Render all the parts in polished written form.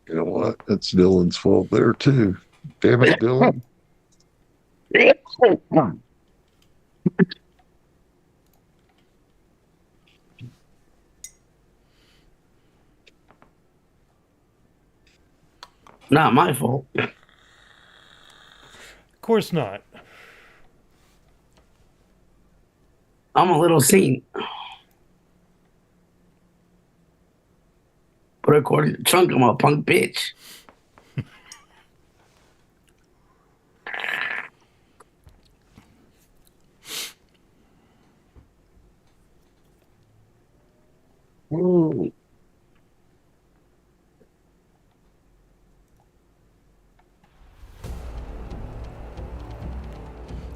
You know what? It's Dylan's fault there too. Damn it, Dylan. Not my fault. Of course not. I'm a little saint. But according to Chunk, I'm a punk bitch. Whoa.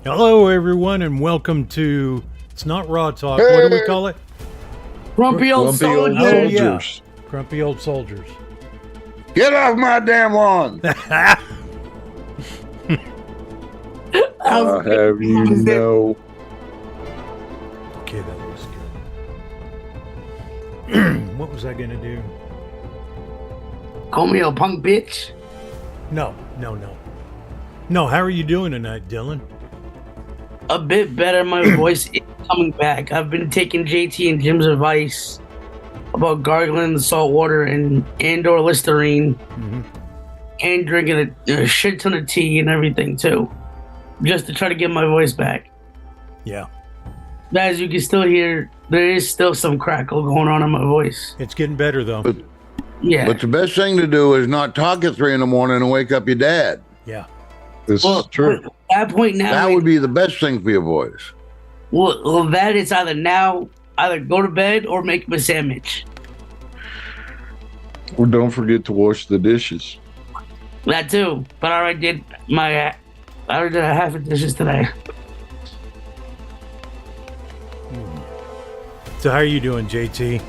Hello, everyone, and welcome to, it's not Raw Talk, what do we call it? Grumpy old Grumpy old soldier. Oh, yeah. soldiers. Grumpy Old Soldiers. Get off my damn lawn! I'll have you know. Okay, that was good. What was I going to do? Call me a punk bitch. No. No, how are you doing tonight, Dylan? A bit better. My voice is coming back. I've been taking JT and Jim's advice about gargling the salt water and or Listerine, and drinking a shit ton of tea and everything too, just to try to get my voice back. Yeah. As you can still hear, there is still some crackle going on in my voice. It's getting better, though. Yeah. But the best thing to do is not talk at 3 a.m. and wake up your dad. Yeah. This is true. At that point now, That would be the best thing for your voice. well, that is either go to bed or make him a sandwich. Well, don't forget to wash the dishes. That too. But I already did a half of dishes today. So how are you doing, JT?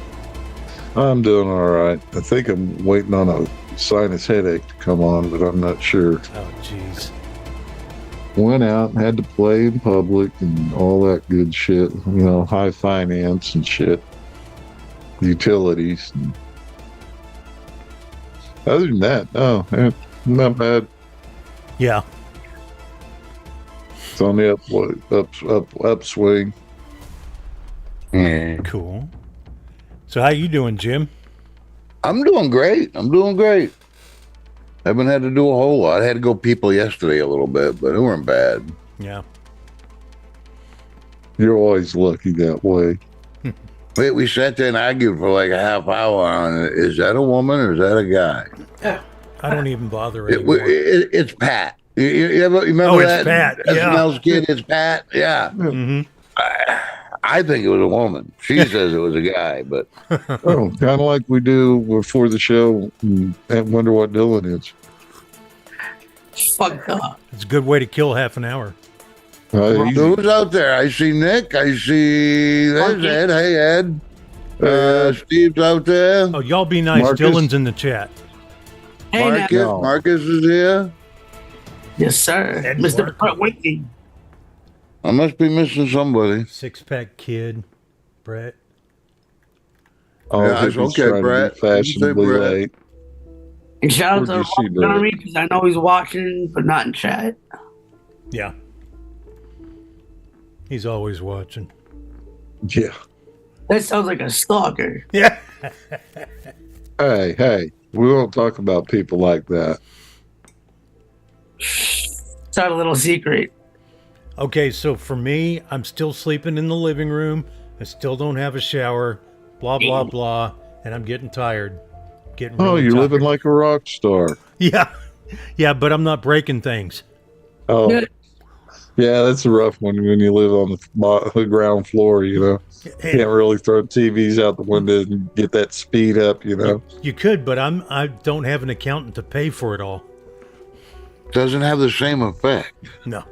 I'm doing all right. I think I'm waiting on a sinus headache to come on, but I'm not sure. Oh, jeez. Went out and had to play in public and all that good shit. You know, high finance and shit. Utilities. Other than that, no, not bad. Yeah. It's on the upswing. Cool. So how you doing, Jim? I'm doing great. Haven't had to do a whole lot. I had to go people yesterday a little bit, but it weren't bad. Yeah. You're always lucky that way. Wait, we sat there and argued for like a half hour on it. Is that a woman or is that a guy? I don't even bother anymore. It's Pat. You remember it's that? Pat, yeah. SNL's kid, it's Pat. Yeah. Mm-hmm. I think it was a woman. She says it was a guy, but Oh, kind of like we do before the show and wonder what Dylan is. Fucked up. It's a good way to kill half an hour. Easy. who's out there? I see Nick. I see there's Ed. Hey, Ed. Steve's out there. Oh, y'all be nice. Marcus? Dylan's in the chat. Hey, Marcus, now. No. Marcus is here. Yes, sir. Ed Mr. Markey. Brett Whitney. I must be missing somebody. Six-pack kid, Brett. Oh, Yeah, he's it's trying okay, to be Brett. fashionably You say Brett. late. And shout out to Where'd you see the that? Army because I know he's watching, but not in chat. Yeah. He's always watching. Yeah. That sounds like a stalker. Yeah. Hey, we won't talk about people like that. It's not a little secret. Okay, so for me, I'm still sleeping in the living room. I still don't have a shower. Blah, blah, blah. And I'm getting tired. Getting Oh, really you're tired. living like a rock star. Yeah. Yeah, but I'm not breaking things. Oh, Yeah. yeah, that's a rough one when you live on the ground floor, you know. Hey, Can't really throw TVs out the window and get that speed up, you know. you could, but I don't have an accountant to pay for it all. Doesn't have the same effect. No.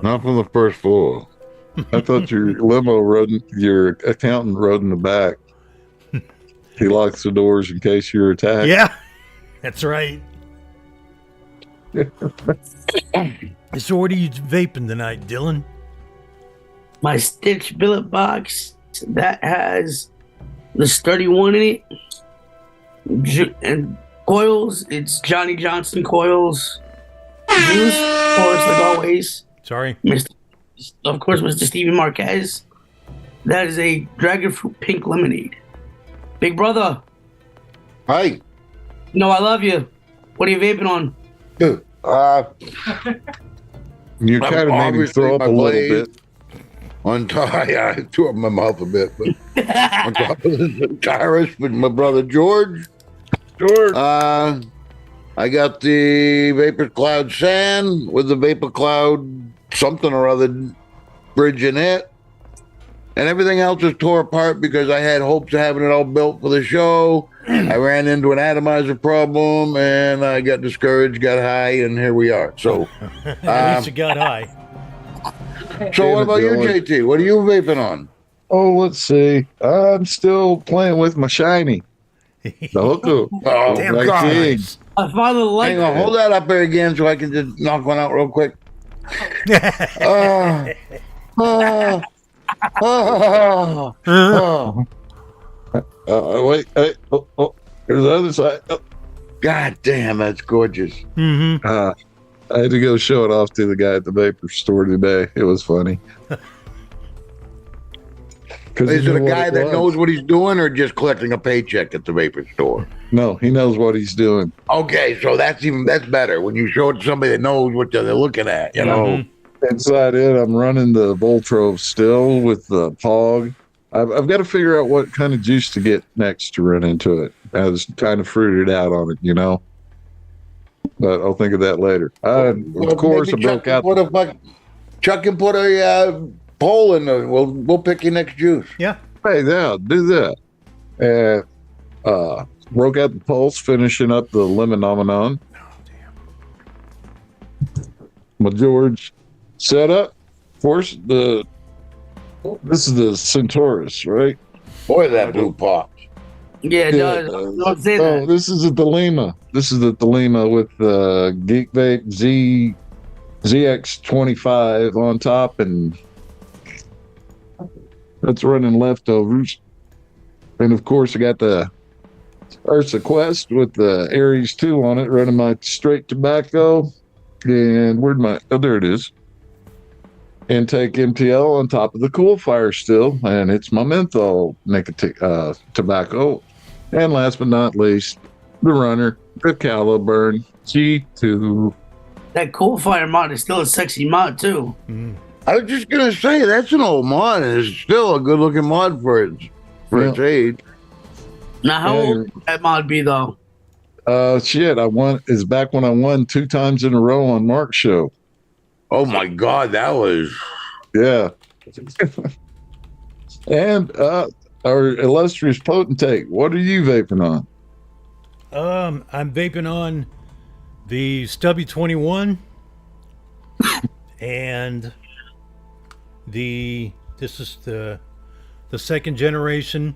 Not from the first floor. I thought your your accountant rode in the back. He locks the doors in case you're attacked. Yeah, that's right. So what are you vaping tonight, Dylan? My Stitch billet box that has the sturdy one in it, and Coils, it's Johnny Johnson coils. Juice, of course, like always. Sorry. Of course, Mr. Stevie Marquez. That is a dragon fruit pink lemonade. Big brother, Hi. no, I love you. What are you vaping on? You kind of made me throw up a little bit. On top, I threw up my mouth a bit, but on top of the guitarist with my brother George. I got the Vapor Cloud Sand with the Vapor Cloud something or other bridge in it. And everything else was tore apart because I had hopes of having it all built for the show. I ran into an atomizer problem and I got discouraged, got high, and here we are. So, At least you got high. so what about you, JT? What are you vaping on? Oh, let's see. I'm still playing with my shiny. The hooker. Oh, Damn, Like God. King. I finally like hang on, hold that up there again so I can just knock one out real quick. Wait. Hey, here's the other side. God damn, that's gorgeous. Mm-hmm. I had to go show it off to the guy at the vapor store today. It was funny. Is it a guy that knows what he's doing or just collecting a paycheck at the vapor store? No, he knows what he's doing. Okay, so that's better when you show it to somebody that knows what they're looking at, you know. Inside it, I'm running the Voltrove still with the Pog. I've got to figure out what kind of juice to get next to run into it. I was kind of fruited out on it, you know. But I'll think of that later. Of course, I broke out. Chuck can put a poll in the. We'll pick your next juice. Yeah. Hey, now do that. And broke out the pulse, finishing up the Lemonomenon. My George setup. Of course, this is the Centaurus, right? Boy, that blue pops. Yeah, it does. Don't say Oh, that. this is the Thelema. This is the Thelema with the Geek Vape ZX25 on top, and that's running leftovers. And of course, I got the Ursa Quest with the Aries 2 on it, running my straight tobacco. And where'd my, oh, there it is. Intake MTL on top of the Cool Fire still, and it's my menthol nicotine tobacco. And last but not least, the runner, the Caliburn G2. That Cool Fire mod is still a sexy mod, too. I was just gonna say that's an old mod, and it's still a good-looking mod for its age. Now, how old would that mod be, though? Shit, it's back when I won 2 times in a row on Mark's show. Oh my God, that was. Yeah. And our illustrious potentate, what are you vaping on? I'm vaping on the Stubby 21 and this is the second generation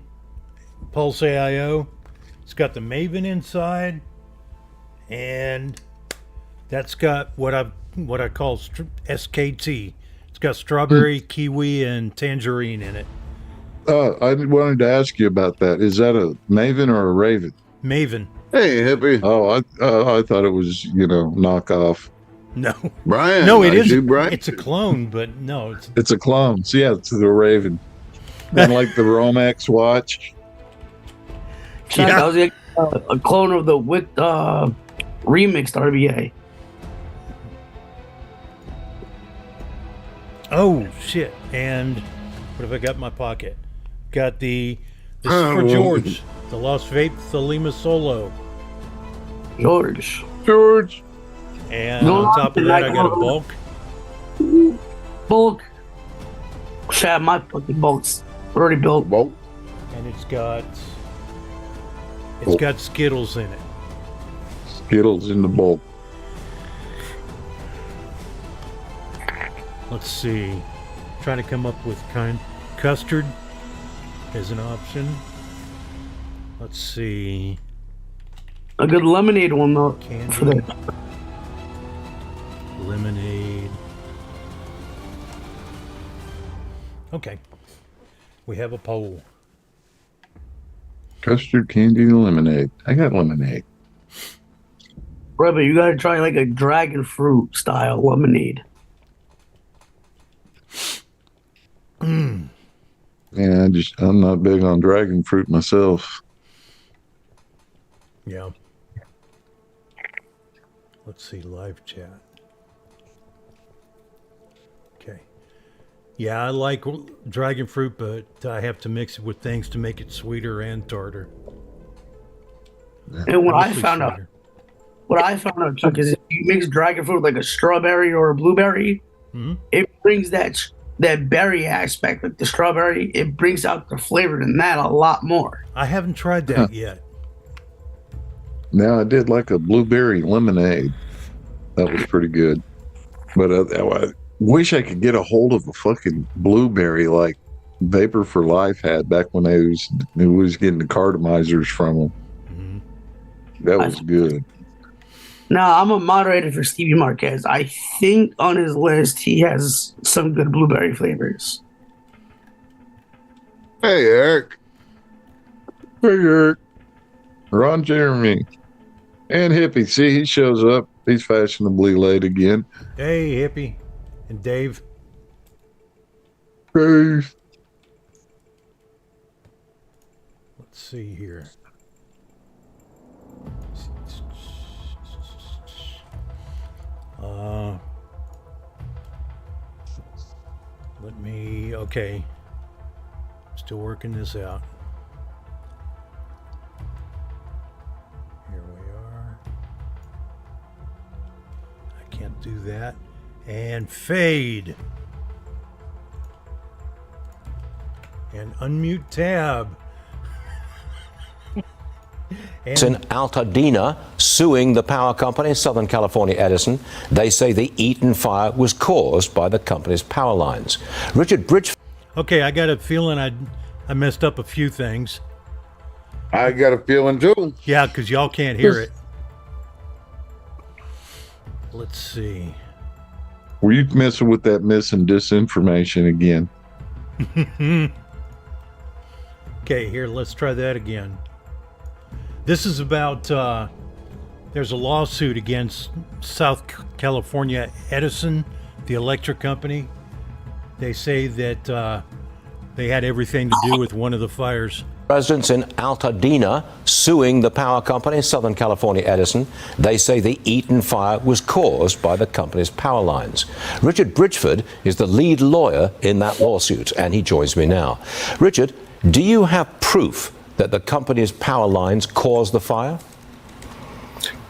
Pulse AIO. It's got the Maven inside, and that's got what I call SKT. It's got strawberry, kiwi, and tangerine in it. I wanted to ask you about that. Is that a Maven or a Raven? Maven. Hey, hippie. Oh, I thought it was, knockoff. No. Brian. No, it isn't. Brian. It's a clone, but no. It's a clone. So yeah, it's the Raven. And like the Romex watch. Yeah. That was a clone of the remixed RBA. Oh, shit. And what have I got in my pocket? Got this is for George. The Lost Vape Thelema Solo. George. And on top of that, I got a bulk. Bulk. Shit, my fucking bulk's already built. Bulk. And it's got Skittles in it. Skittles in the bowl. Let's see. Trying to come up with custard as an option. Let's see. A good lemonade one, though. Candy. For that. Lemonade. Okay. We have a poll. Custard candy lemonade. I got lemonade. Bro, but you gotta try like a dragon fruit style lemonade. Yeah, I'm not big on dragon fruit myself. Yeah. Let's see, live chat. Okay. Yeah, I like dragon fruit, but I have to mix it with things to make it sweeter and tartar. And what I Mostly found out, sweeter. Chuck, is if you mix dragon fruit like a strawberry or a blueberry, it brings that berry aspect, like the strawberry. It brings out the flavor in that a lot more. I haven't tried that yet. Now I did like a blueberry lemonade. That was pretty good. But I wish I could get a hold of a fucking blueberry like Vapor for Life had back when they was getting the cartomizers from them. That was good. Now, I'm a moderator for Stevie Marquez. I think on his list he has some good blueberry flavors. Hey, Eric. Hey, Eric. Ron Jeremy. And Hippie. See, he shows up. He's fashionably late again. Hey, Hippie. And Dave. Dave. Let's see here. Okay. Still working this out. Here we are. I can't do that. And fade. And unmute tab. It's in Altadena suing the power company, Southern California Edison. They say the Eaton fire was caused by the company's power lines. Richard Bridge. Okay, I got a feeling I messed up a few things. I got a feeling too. Yeah, because y'all can't hear it. Let's see. Were you messing with that missing disinformation again? Okay, here, let's try that again. This is about, there's a lawsuit against South California Edison, the electric company. They say that they had everything to do with one of the fires. Residents in Altadena suing the power company, Southern California Edison. They say the Eaton fire was caused by the company's power lines. Richard Bridgeford is the lead lawyer in that lawsuit, and he joins me now. Richard, do you have proof that the company's power lines caused the fire?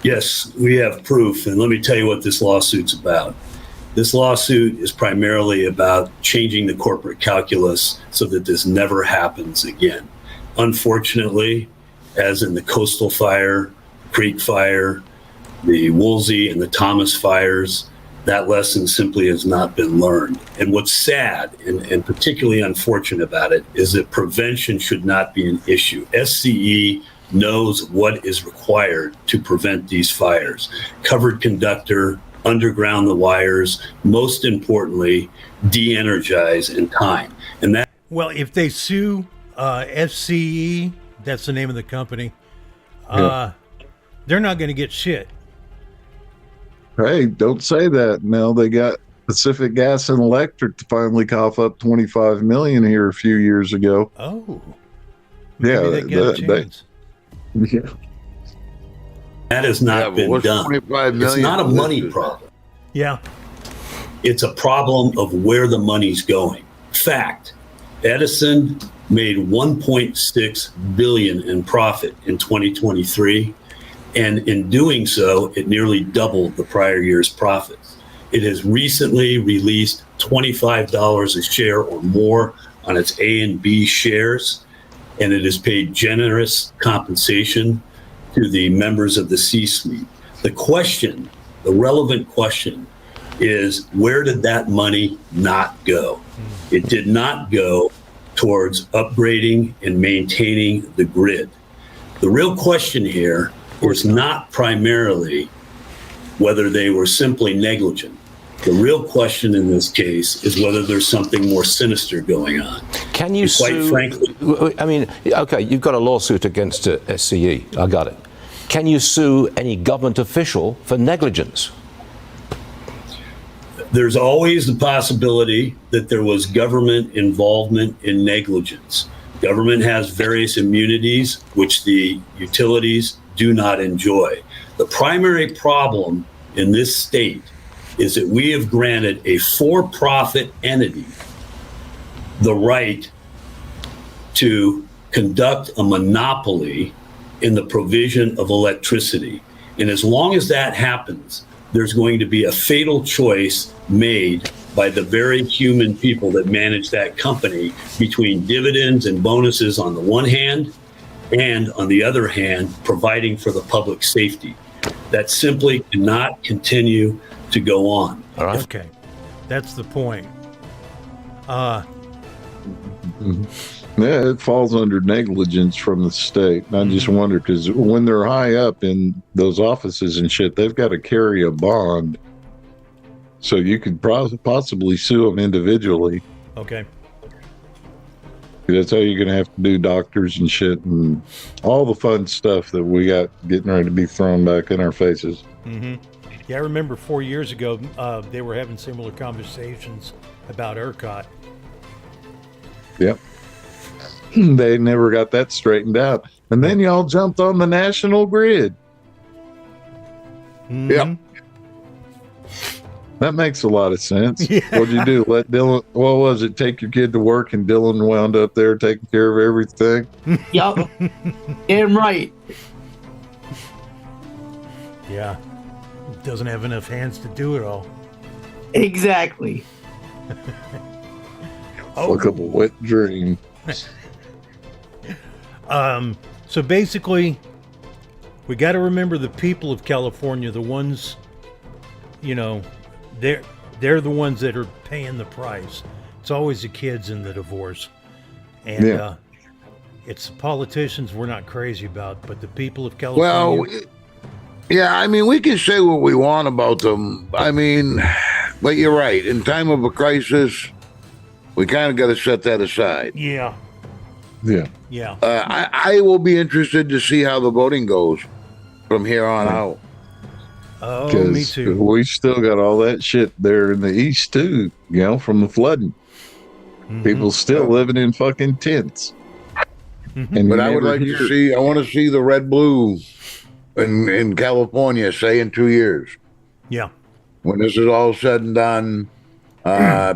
Yes, we have proof, and let me tell you what this lawsuit's about. This lawsuit is primarily about changing the corporate calculus so that this never happens again. Unfortunately, as in the Coastal Fire, Creek Fire, the Woolsey and the Thomas fires, that lesson simply has not been learned. And what's sad and particularly unfortunate about it is that prevention should not be an issue. SCE knows what is required to prevent these fires. Covered conductor, underground the wires, most importantly, de-energize in time. And that. Well, if they sue SCE, that's the name of the company, they're not going to get shit. Hey, don't say that. Now they got Pacific Gas and Electric to finally cough up $25 million here a few years ago. Oh, maybe they get a chance. Yeah. That has not been done. It's not a money problem. Yeah. It's a problem of where the money's going. Fact, Edison made $1.6 billion in profit in 2023. And in doing so, it nearly doubled the prior year's profits. It has recently released $25 a share or more on its A and B shares, and it has paid generous compensation to the members of the C-suite. The relevant question is, where did that money not go? It did not go towards upgrading and maintaining the grid. The real question here was not primarily whether they were simply negligent. The real question in this case is whether there's something more sinister going on. Can you sue? Quite frankly, I mean, okay, you've got a lawsuit against SCE. I got it. can you sue any government official for negligence? There's always the possibility that there was government involvement in negligence. Government has various immunities, which the utilities do not enjoy. The primary problem in this state is that we have granted a for-profit entity the right to conduct a monopoly in the provision of electricity. And as long as that happens, there's going to be a fatal choice made by the very human people that manage that company between dividends and bonuses on the one hand, and on the other hand, providing for the public safety. That simply cannot continue to go on. All right. Okay, that's the point. Yeah, it falls under negligence from the state. And I just wonder, because when they're high up in those offices and shit, they've got to carry a bond. So you could possibly sue them individually. Okay. That's how you're going to have to do doctors and shit and all the fun stuff that we got getting ready to be thrown back in our faces. Mm-hmm. Yeah, I remember 4 years ago, they were having similar conversations about ERCOT. Yep. They never got that straightened out. And then y'all jumped on the national grid. Mm-hmm. Yep. That makes a lot of sense. Yeah. What'd you do? Let Dylan, what was it? Take your kid to work and Dylan wound up there taking care of everything? Yup. Damn right. Yeah. Doesn't have enough hands to do it all. Exactly. Look up a wet dream. So basically, we got to remember the people of California, the ones, you know, they're the ones that are paying the price. It's always the kids in the divorce. And it's the politicians we're not crazy about, but the people of California. Well, yeah, I mean, we can say what we want about them. I mean, but you're right. In time of a crisis, we kind of got to set that aside. Yeah. Yeah. Yeah. I will be interested to see how the voting goes from here on out. Oh, me Because too. we still got all that shit there in the east too, you know, from the flooding. Mhm. People still living in fucking tents. Mhm. And But you I would never like hear- to see, I want to see the red blue in California, say in 2 years. Yeah. When this is all said and done,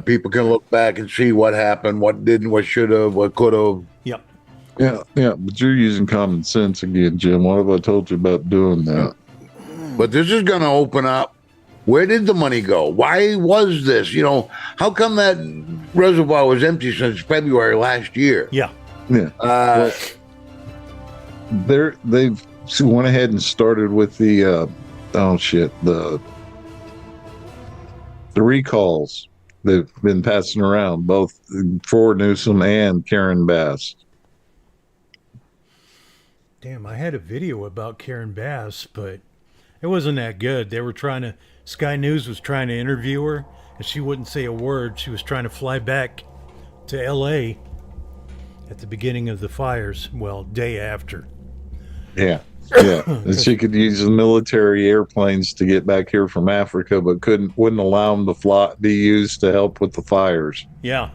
people can look back and see what happened, what didn't, what should have, what could have. Yep. Yeah, but you're using common sense again, Jim. What have I told you about doing that? But this is going to open up. Where did the money go? Why was this? You know, how come that reservoir was empty since February last year? Yeah. Yeah. They've went ahead and started with the the recalls they've been passing around, both for Newsom and Karen Bass. Damn, I had a video about Karen Bass, but it wasn't that good. They were Sky News was trying to interview her, and she wouldn't say a word. She was trying to fly back to L.A. at the beginning of the fires. Well, day after. Yeah. Yeah. And she could use the military airplanes to get back here from Africa, but wouldn't allow them to be used to help with the fires. Yeah.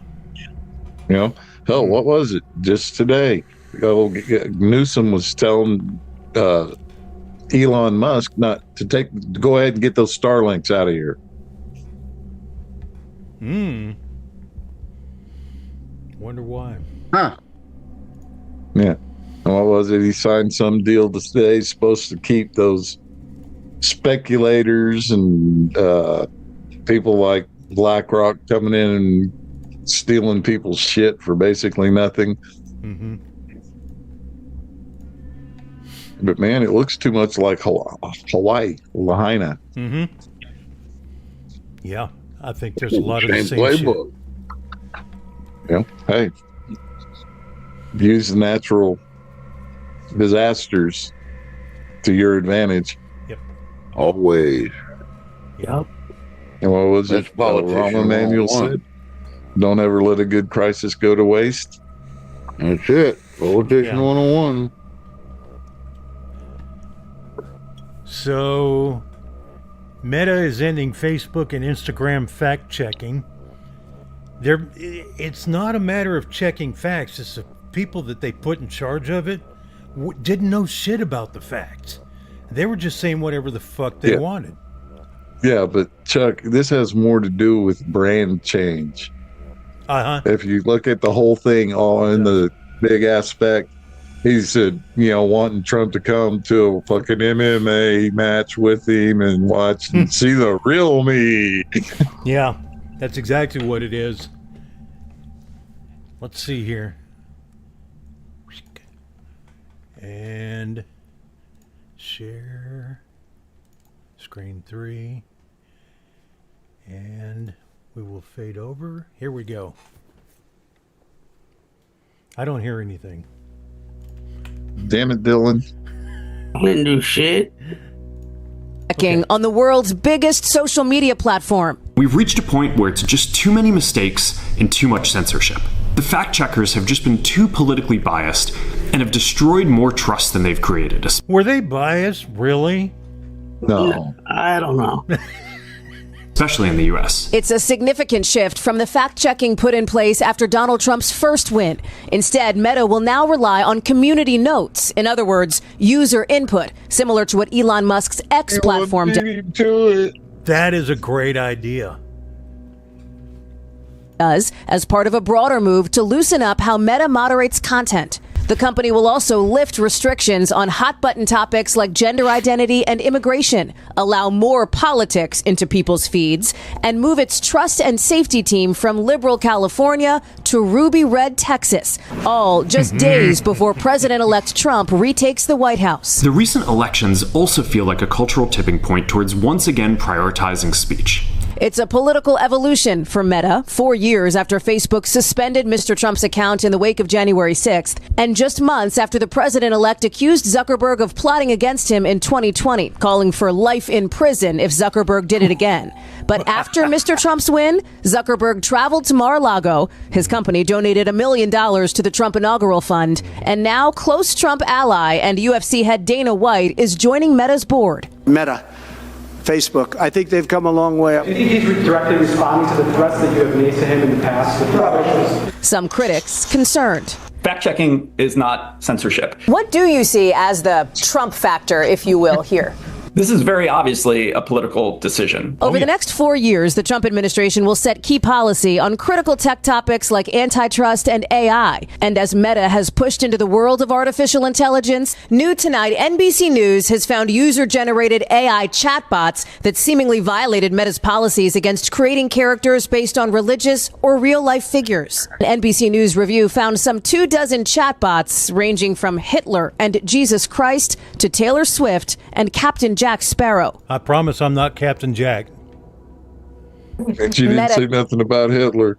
You know, hell, what was it just today? Newsom was telling Elon Musk not to go ahead and get those Starlinks out of here. Wonder why. Huh. Yeah. And what was it? He signed some deal today. He's supposed to keep those speculators and people like BlackRock coming in and stealing people's shit for basically nothing. Mm-hmm. But man, it looks too much like Hawaii, Lahaina. Mm-hmm. Yeah, I think there's a lot of the Same same shit. playbook. You know, hey, use the natural disasters to your advantage. Always. Yup. And what was That's it? politician Rahm Emanuel 101. said, "Don't ever let a good crisis go to waste." That's it. Politician Yeah. 101. So, Meta is ending Facebook and Instagram fact checking. It's not a matter of checking facts. It's the people that they put in charge of it didn't know shit about the facts. They were just saying whatever the fuck they wanted. Yeah, but Chuck, this has more to do with brand change. If you look at the whole thing all in the big aspect, he said, wanting Trump to come to a fucking MMA match with him and watch and see the real me. Yeah, that's exactly what it is. Let's see here. And share screen 3. And we will fade over. Here we go. I don't hear anything. Damn it, Dylan. I didn't do shit. On the world's biggest social media platform. We've reached a point where it's just too many mistakes and too much censorship. The fact checkers have just been too politically biased and have destroyed more trust than they've created. Were they biased? Really? No. I don't know. Especially in the US. It's a significant shift from the fact-checking put in place after Donald Trump's first win. Instead, Meta will now rely on community notes. In other words, user input, similar to what Elon Musk's X platform That is a great idea. does as part of a broader move to loosen up how Meta moderates content. The company will also lift restrictions on hot-button topics like gender identity and immigration, allow more politics into people's feeds, and move its trust and safety team from liberal California to ruby red Texas, all just days before President-elect Trump retakes the White House. The recent elections also feel like a cultural tipping point towards once again prioritizing speech. It's a political evolution for Meta, 4 years after Facebook suspended Mr. Trump's account in the wake of January 6th, and just months after the president-elect accused Zuckerberg of plotting against him in 2020, calling for life in prison if Zuckerberg did it again. But after Mr. Trump's win, Zuckerberg traveled to Mar-a-Lago. His company donated $1 million to the Trump Inaugural Fund, and now close Trump ally and UFC head Dana White is joining Meta's board. Meta. Facebook. I think they've come a long way. Do you think he's directly responding to the threats that you have made to him in the past? Some critics concerned. Fact-checking is not censorship. What do you see as the Trump factor, if you will, here? This is very obviously a political decision. Over the next 4 years, the Trump administration will set key policy on critical tech topics like antitrust and AI. And as Meta has pushed into the world of artificial intelligence, new tonight, NBC News has found user-generated AI chatbots that seemingly violated Meta's policies against creating characters based on religious or real-life figures. An NBC News review found some 24 chatbots ranging from Hitler and Jesus Christ to Taylor Swift and Captain Jack Sparrow. I promise I'm not Captain Jack. And she didn't say nothing about Hitler.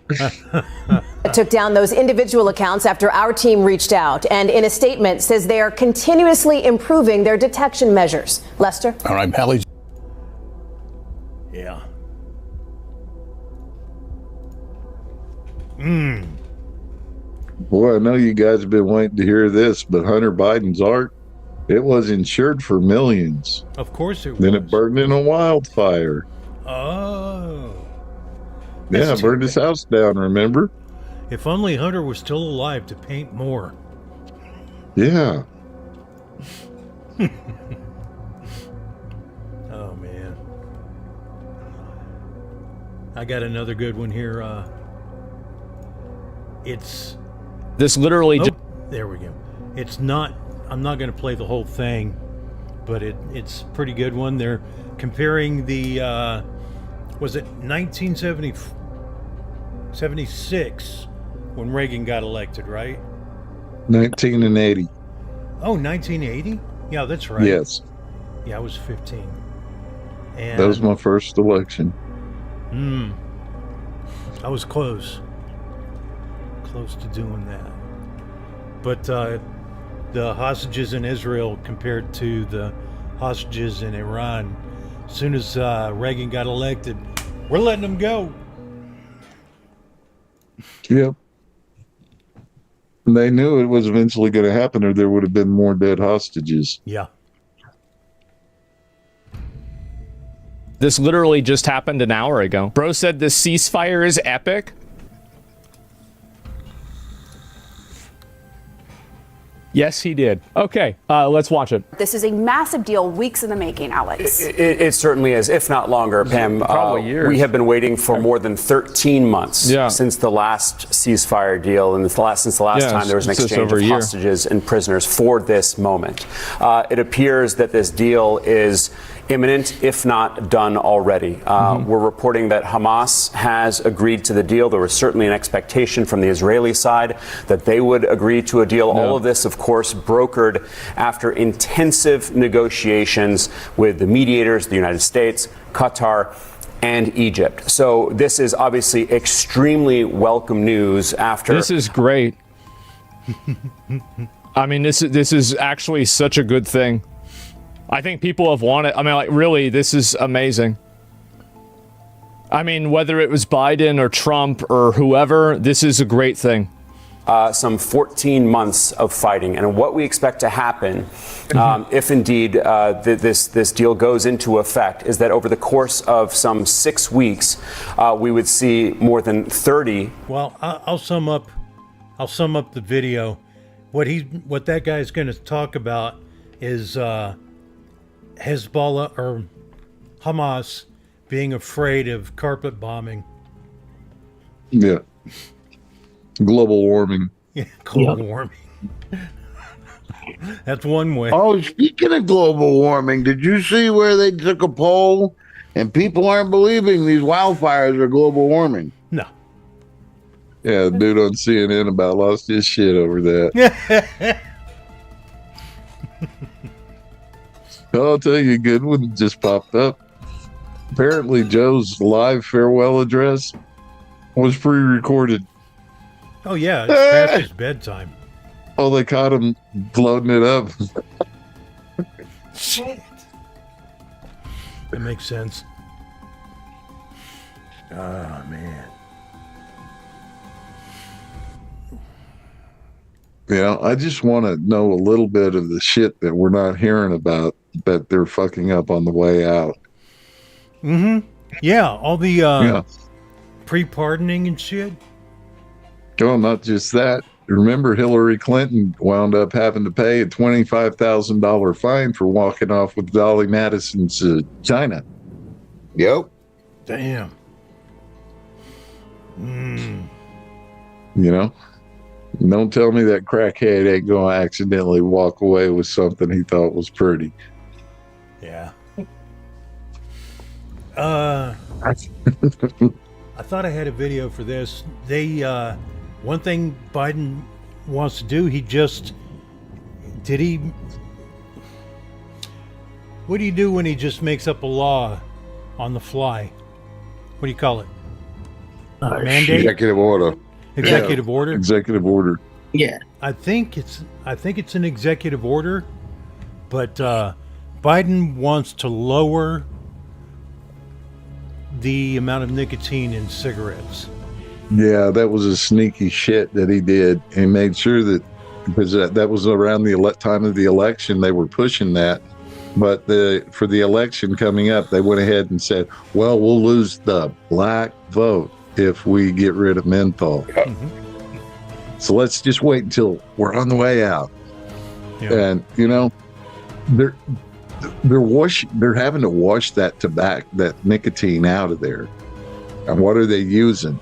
Took down those individual accounts after our team reached out, and in a statement says they are continuously improving their detection measures. Lester? All right, Pally. Yeah. Boy, I know you guys have been waiting to hear this, but Hunter Biden's art, it was insured for millions. Of course it was. Then it burned in a wildfire. Oh. Yeah, burned his house down, remember? If only Hunter was still alive to paint more. Yeah. Oh, man. I got another good one here. It's... This literally... there we go. It's not... I'm not going to play the whole thing, but it's a pretty good one. They're comparing the, was it 1976 when Reagan got elected, right? 1980. Oh, 1980? Yeah, that's right. Yes. Yeah, I was 15. And That was my first election. I was close. Close to doing that. But, the hostages in Israel compared to the hostages in Iran. As soon as Reagan got elected, we're letting them go. Yep. And they knew it was eventually going to happen, or there would have been more dead hostages. Yeah. This literally just happened an hour ago. Bro said this ceasefire is epic. Yes, he did. Okay, let's watch it. This is a massive deal, weeks in the making, Alex. It certainly is, if not longer, Pam. Probably years. We have been waiting for more than 13 months since the last ceasefire deal, and since the last time there was an exchange of hostages and prisoners for this moment. It appears that this deal is imminent, if not done already. We're reporting that Hamas has agreed to the deal. There was certainly an expectation from the Israeli side that they would agree to a deal. All of this, of course, brokered after intensive negotiations with the mediators, the United States, Qatar, and Egypt. So this is obviously extremely welcome news after... This is great. I mean, this is actually such a good thing. I think people have wanted... I mean, like, really, this is amazing. I mean, whether it was Biden or Trump or whoever, this is a great thing. Some 14 months of fighting, and what we expect to happen, if indeed this deal goes into effect, is that over the course of some 6 weeks, we would see more than 30. Well, I'll sum up the video. What that guy's going to talk about is Hezbollah or Hamas being afraid of carpet bombing. Yeah. Global warming. Yeah, global warming. That's one way. Oh, speaking of global warming, did you see where they took a poll and people aren't believing these wildfires are global warming? No. Yeah, the dude on CNN about lost his shit over that. I'll tell you a good one just popped up. Apparently Joe's live farewell address was pre-recorded. Oh, yeah, it's past his bedtime. Oh, they caught him loading it up. Shit. That makes sense. Oh, man. Yeah, I just want to know a little bit of the shit that we're not hearing about that they're fucking up on the way out. Mm-hmm. Yeah, all the pre-pardoning and shit. Oh, not just that. Remember, Hillary Clinton wound up having to pay a $25,000 fine for walking off with Dolly Madison's China. Yep. Damn. You know? Don't tell me that crackhead ain't going to accidentally walk away with something he thought was pretty. Yeah. I thought I had a video for this. One thing Biden wants to do, what do you do when he just makes up a law on the fly? What do you call it? Mandate? Executive order. Executive order? Executive order. Yeah. I think it's an executive order, but Biden wants to lower the amount of nicotine in cigarettes. Yeah, that was a sneaky shit that he did. He made sure that, because that was around the time of the election, they were pushing that. But for the election coming up, they went ahead and said, well, we'll lose the black vote if we get rid of menthol. So let's just wait until we're on the way out. Yeah. And, you know, they're having to wash that nicotine out of there. And what are they using?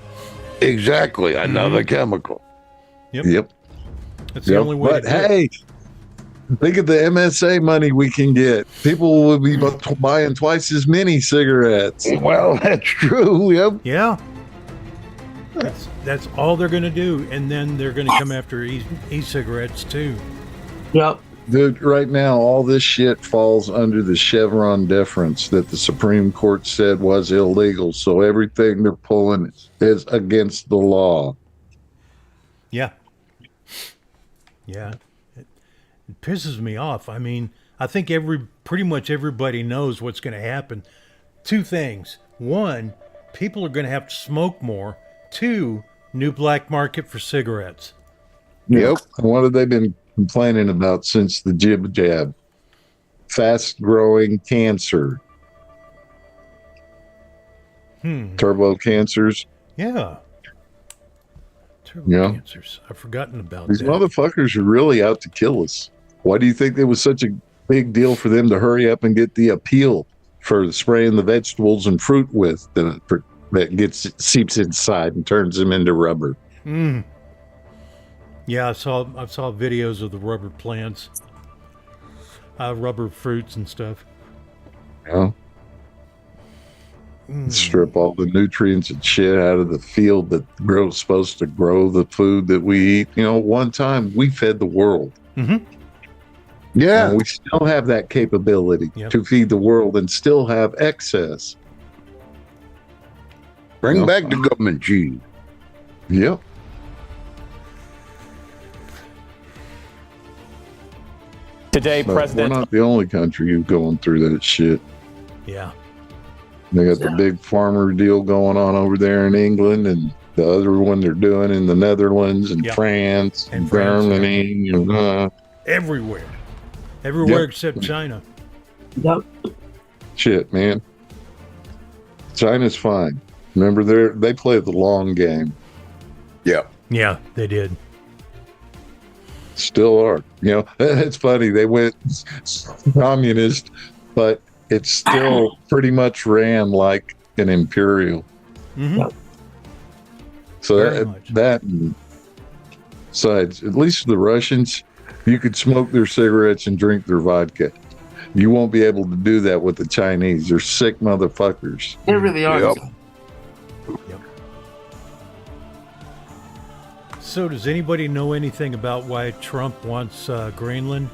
Exactly, another chemical. Yep. That's the only way. But hey, think of the MSA money we can get. People will be buying twice as many cigarettes. Well, that's true. Yep. Yeah. That's all they're going to do, and then they're going to come after e-cigarettes too. Yep. Dude, right now, all this shit falls under the Chevron deference that the Supreme Court said was illegal. So everything they're pulling is against the law. Yeah. Yeah. It pisses me off. I mean, I think pretty much everybody knows what's going to happen. Two things. One, people are going to have to smoke more. Two, new black market for cigarettes. Yep. And what have they been complaining about since the jib jab? Fast growing cancer. Turbo cancers. Yeah. Turbo Yeah. cancers. I've forgotten about These that. motherfuckers are really out to kill us. Why do you think it was such a big deal for them to hurry up and get the appeal for spraying the vegetables and fruit with that seeps inside and turns them into rubber? Yeah, I saw videos of the rubber plants, rubber fruits and stuff. Yeah. Strip all the nutrients and shit out of the field that grows supposed to grow the food that we eat. One time we fed the world. Yeah. And we still have that capability to feed the world and still have excess. Bring back the government cheese. Yep. Today, But President. we're not the only country who's going through that shit. Yeah. They got the big farmer deal going on over there in England, and the other one they're doing in the Netherlands and France and Germany. Everywhere except China. Yep. Shit, man. China's fine. Remember, they play the long game. Yeah. Yeah, they did. Still are. It's funny. They went communist, but it still pretty much ran like an imperial. So that and besides, at least the Russians, you could smoke their cigarettes and drink their vodka. You won't be able to do that with the Chinese. They're sick motherfuckers. They really are. Yep. So does anybody know anything about why Trump wants Greenland?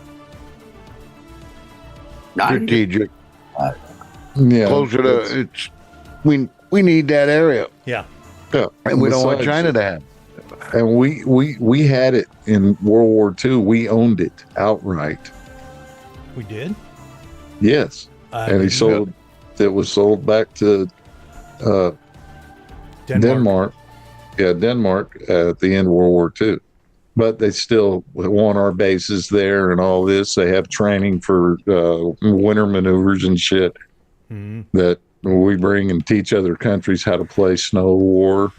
Strategic. Yeah. Closer to it's. We need that area. Yeah. And we don't want China to have. And we had it in World War II. We owned it outright. We did? Yes. And he sold. It was sold back to Denmark. Yeah, Denmark at the end of World War II. But they still want our bases there and all this. They have training for winter maneuvers and shit that we bring and teach other countries how to play snow war.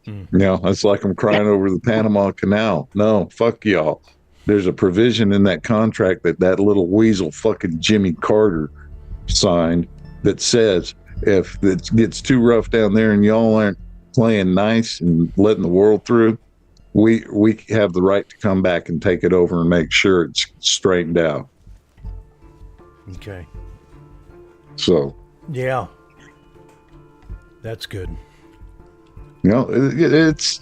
It's like I'm crying over the Panama Canal. No, fuck y'all. There's a provision in that contract that little weasel fucking Jimmy Carter signed that says if it gets too rough down there and y'all aren't playing nice and letting the world through, we have the right to come back and take it over and make sure it's straightened out. Okay. So. Yeah. That's good. It's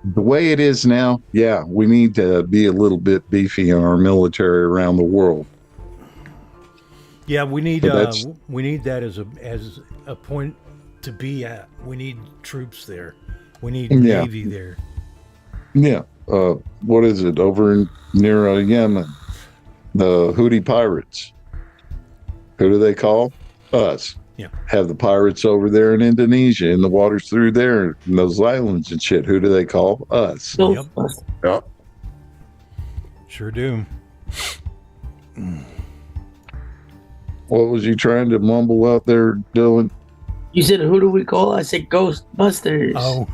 the way it is now. Yeah, we need to be a little bit beefy in our military around the world. Yeah, we need that as a point to be at. We need troops there. We need Navy there. Yeah. What is it over near Yemen? The Houthi pirates. Who do they call? Us. Yeah. Have the pirates over there in Indonesia, in the waters through there, in those islands and shit. Who do they call? Us. Yep. Yep. Sure do. What was you trying to mumble out there, Dylan? You said, who do we call? I said Ghostbusters. Oh.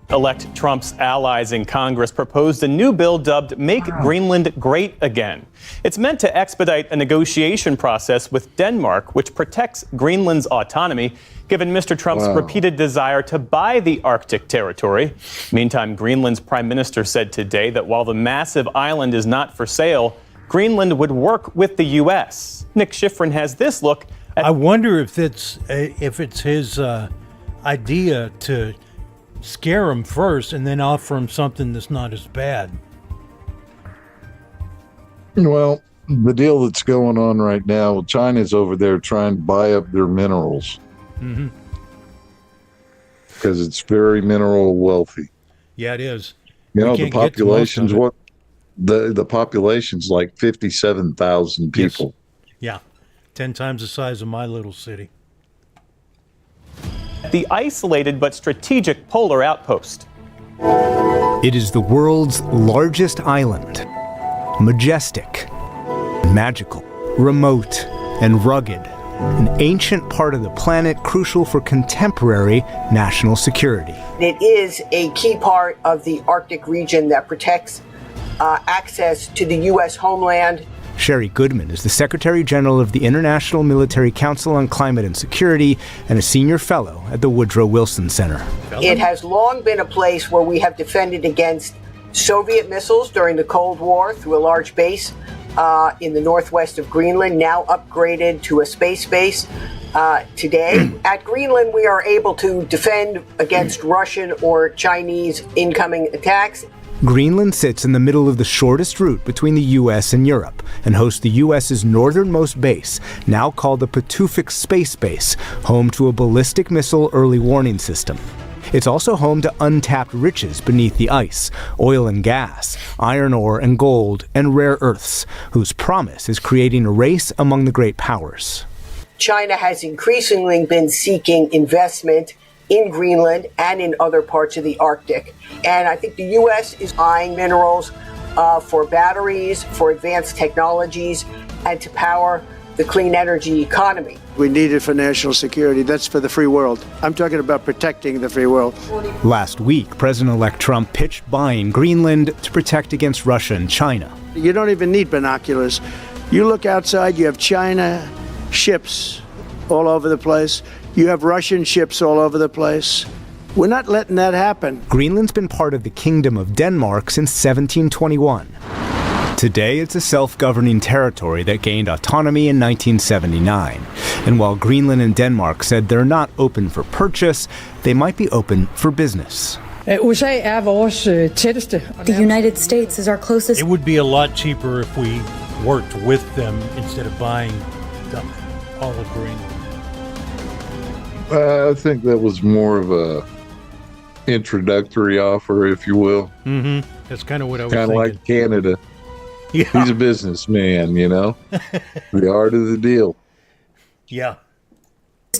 Elect Trump's allies in Congress proposed a new bill dubbed Make Greenland Great Again. It's meant to expedite a negotiation process with Denmark, which protects Greenland's autonomy, given Mr. Trump's repeated desire to buy the Arctic territory. Meantime, Greenland's prime minister said today that while the massive island is not for sale, Greenland would work with the U.S. Nick Schifrin has this look at... I wonder if it's his idea to scare him first and then offer him something that's not as bad. Well, the deal that's going on right now, China's over there trying to buy up their minerals. Because it's very mineral wealthy. Yeah, it is. The population's the population's like 57,000 people. Yes. Yeah. 10 times the size of my little city. The isolated but strategic polar outpost. It is the world's largest island. Majestic, magical, remote, and rugged an ancient part of the planet crucial for contemporary national security. It is a key part of the Arctic region that protects access to the U.S. homeland. Sherry Goodman is the Secretary General of the International Military Council on Climate and Security and a senior fellow at the Woodrow Wilson Center. It has long been a place where we have defended against Soviet missiles during the Cold War through a large base in the northwest of Greenland, now upgraded to a space base. Today, at Greenland, we are able to defend against Russian or Chinese incoming attacks. Greenland sits in the middle of the shortest route between the U.S. and Europe and hosts the U.S.'s northernmost base, now called the Patuxent Space Base, home to a ballistic missile early warning system. It's also home to untapped riches beneath the ice, oil and gas, iron ore and gold, and rare earths, whose promise is creating a race among the great powers. China has increasingly been seeking investment in Greenland and in other parts of the Arctic. And I think the U.S. is eyeing minerals for batteries, for advanced technologies, and to power the clean energy economy. We need it for national security. That's for the free world. I'm talking about protecting the free world. Last week, President-elect Trump pitched buying Greenland to protect against Russia and China. You don't even need binoculars. You look outside, you have China ships all over the place. You have Russian ships all over the place. We're not letting that happen. Greenland's been part of the Kingdom of Denmark since 1721. Today, it's a self-governing territory that gained autonomy in 1979. And while Greenland and Denmark said they're not open for purchase, they might be open for business. The United States is our closest. It would be a lot cheaper if we worked with them instead of buying all of Greenland. I think that was more of a introductory offer, if you will. Mm-hmm. That's kind of what I was thinking. Kind of like Canada. Yeah. He's a businessman, you know? The art of the deal. Yeah.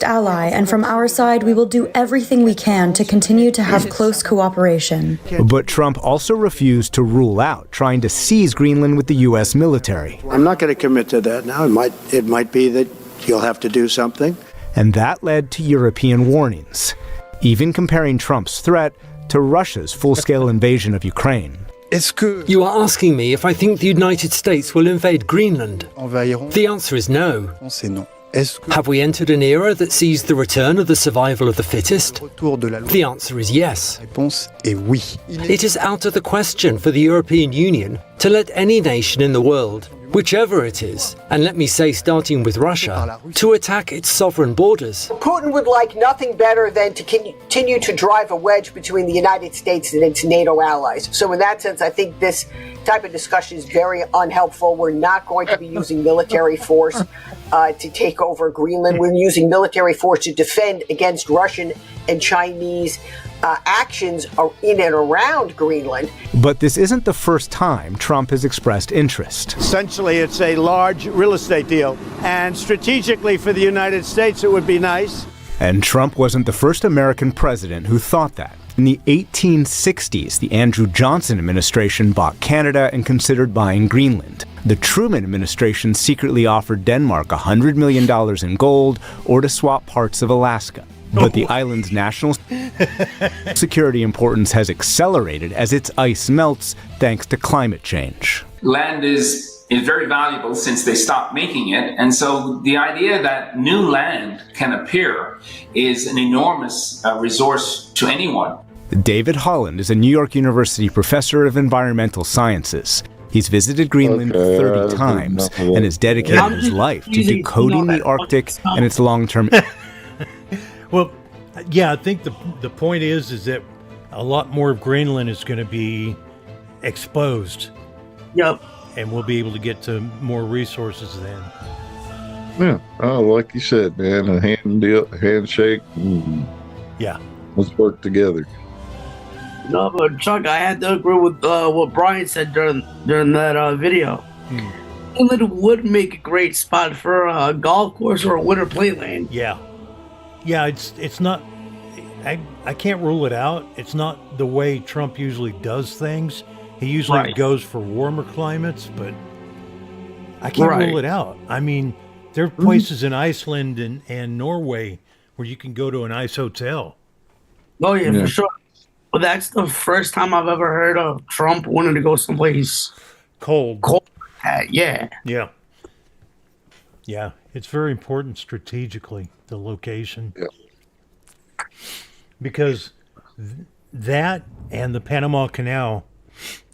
Ally, and from our side, we will do everything we can to continue to have close cooperation. But Trump also refused to rule out trying to seize Greenland with the U.S. military. I'm not going to commit to that now. It might be that you'll have to do something. And that led to European warnings, even comparing Trump's threat to Russia's full-scale invasion of Ukraine. You are asking me if I think the United States will invade Greenland. The answer is no. Have we entered an era that sees the return of the survival of the fittest? The answer is yes. It is out of the question for the European Union to let any nation in the world, whichever it is, and let me say starting with Russia, to attack its sovereign borders. Putin would like nothing better than to continue to drive a wedge between the United States and its NATO allies. So in that sense, I think this type of discussion is very unhelpful. We're not going to be using military force to take over Greenland. We're using military force to defend against Russian and Chinese actions in and around Greenland. But this isn't the first time Trump has expressed interest. Essentially, it's a large real estate deal. And strategically for the United States, it would be nice. And Trump wasn't the first American president who thought that. In the 1860s, the Andrew Johnson administration bought Canada and considered buying Greenland. The Truman administration secretly offered Denmark $100 million in gold or to swap parts of Alaska. But the island's national security importance has accelerated as its ice melts thanks to climate change. Land is very valuable since they stopped making it. And so the idea that new land can appear is an enormous resource to anyone. David Holland is a New York University professor of environmental sciences. He's visited Greenland 30 times and has dedicated his life to decoding the Arctic and its long-term... Well, yeah, I think the point is that a lot more of Greenland is going to be exposed. Yep. And we'll be able to get to more resources then. Yeah. Oh, like you said, man, a handshake. Yeah. Let's work together. No, but Chuck, I had to agree with what Brian said during that video. Greenland would make a great spot for a golf course or a winter playland. Yeah. Yeah, it's not. I can't rule it out. It's not the way Trump usually does things. He usually goes for warmer climates, but I can't rule it out. I mean, There are places in Iceland and Norway where you can go to an ice hotel. Oh yeah, for sure. But that's the first time I've ever heard of Trump wanting to go someplace cold. Yeah. Yeah. Yeah. It's very important strategically, the location. Yeah. Because that and the Panama Canal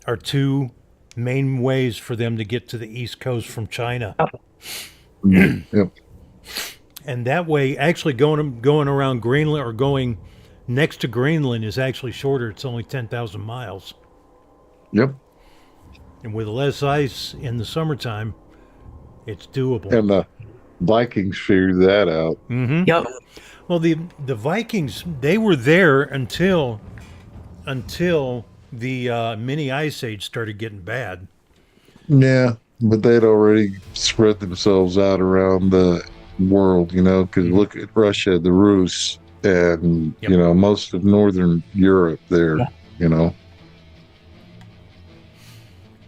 are two main ways for them to get to the East Coast from China. Yep. And that way, actually going around Greenland or going next to Greenland is actually shorter. It's only 10,000 miles. Yep. And with less ice in the summertime, it's doable. And the Vikings figured that out. Mm-hmm. Yep. Well, the Vikings, they were there until the mini ice age started getting bad. Yeah, but they'd already spread themselves out around the world, because look at Russia, the Rus, and, most of Northern Europe there,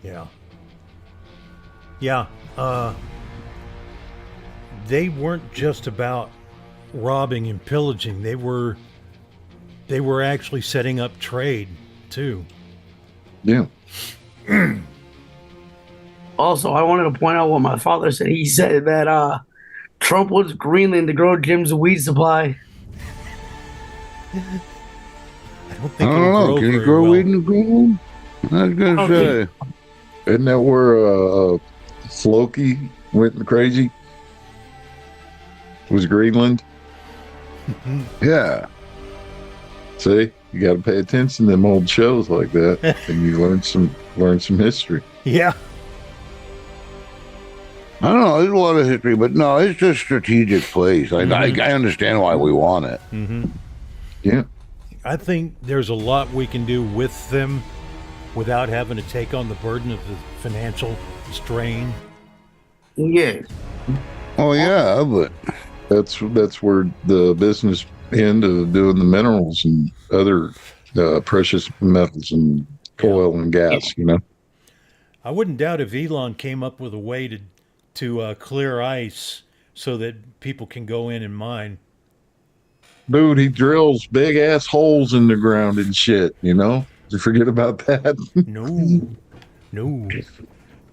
Yeah. Yeah. They weren't just about robbing and pillaging. They were actually setting up trade too. Yeah. Also, I wanted to point out what my father said. He said that Trump wants Greenland to grow Jim's weed supply. I don't I think don't know. Can you grow weed in Greenland? I was going to say. Isn't that where Floki went crazy? Was Greenland? Yeah. See, you got to pay attention to them old shows like that, and you learn some history. Yeah. I don't know. There's a lot of history, but no, it's just a strategic place. I understand why we want it. Mm-hmm. Yeah. I think there's a lot we can do with them without having to take on the burden of the financial strain. Yeah. Oh yeah, but that's where the business end of doing the minerals and other precious metals and oil and gas. I wouldn't doubt if Elon came up with a way to clear ice so that people can go in and mine. Dude, he drills big ass holes in the ground and shit. Did you forget about that? No.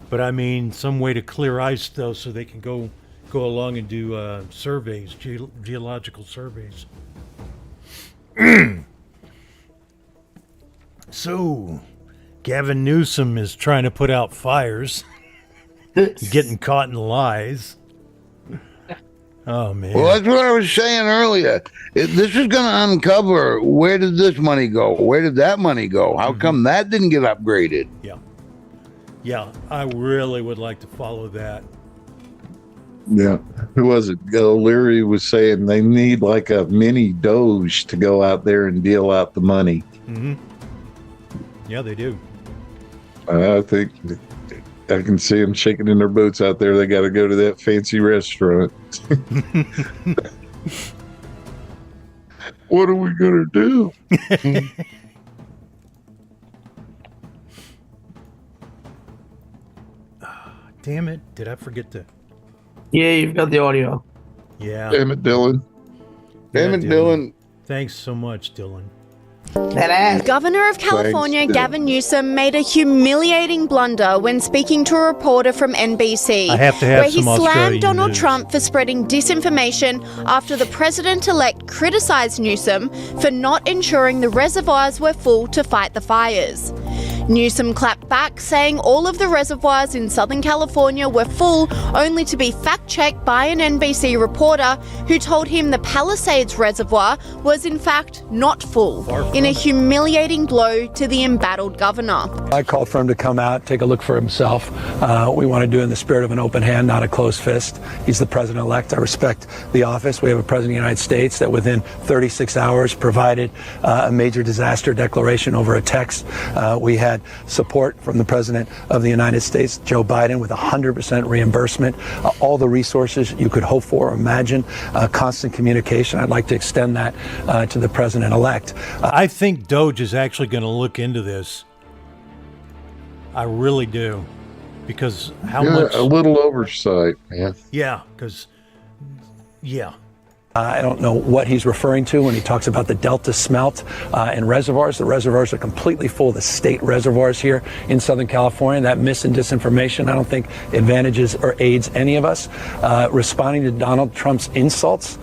But I mean, some way to clear ice though, so they can go along and do surveys, geological surveys. So, Gavin Newsom is trying to put out fires, getting caught in lies. Oh, man. Well, that's what I was saying earlier. This is going to uncover, where did this money go? Where did that money go? How come that didn't get upgraded? Yeah, I really would like to follow that. Yeah. Who was it? O'Leary was saying they need like a mini Doge to go out there and deal out the money. Mm-hmm. Yeah, they do. I think I can see them shaking in their boots out there. They got to go to that fancy restaurant. What are we going to do? Damn it. Did I forget to? Yeah, you've got the audio. Yeah. Damn it, Dylan. Damn it, Dylan. Thanks so much, Dylan. Governor of California Gavin Newsom made a humiliating blunder when speaking to a reporter from NBC, I have to have where he some slammed Australian Donald news. Trump for spreading disinformation after the president-elect criticized Newsom for not ensuring the reservoirs were full to fight the fires. Newsom clapped back, saying all of the reservoirs in Southern California were full, only to be fact-checked by an NBC reporter who told him the Palisades Reservoir was in fact not full, in a humiliating blow to the embattled governor. I called for him to come out, take a look for himself. We want to do it in the spirit of an open hand, not a closed fist. He's the president-elect. I respect the office. We have a president of the United States that within 36 hours provided a major disaster declaration over a text. We had support from the President of the United States, Joe Biden, with 100% reimbursement, all the resources you could hope for or imagine, constant communication. I'd like to extend that to the President-elect. I think Doge is actually going to look into this. I really do. Because how Yeah, much? a little oversight, man. Yeah, because yeah. I don't know what he's referring to when he talks about the Delta smelt and reservoirs. The reservoirs are completely full, the state reservoirs here in Southern California. That mis and disinformation, I don't think advantages or aids any of us. Responding to Donald Trump's insults,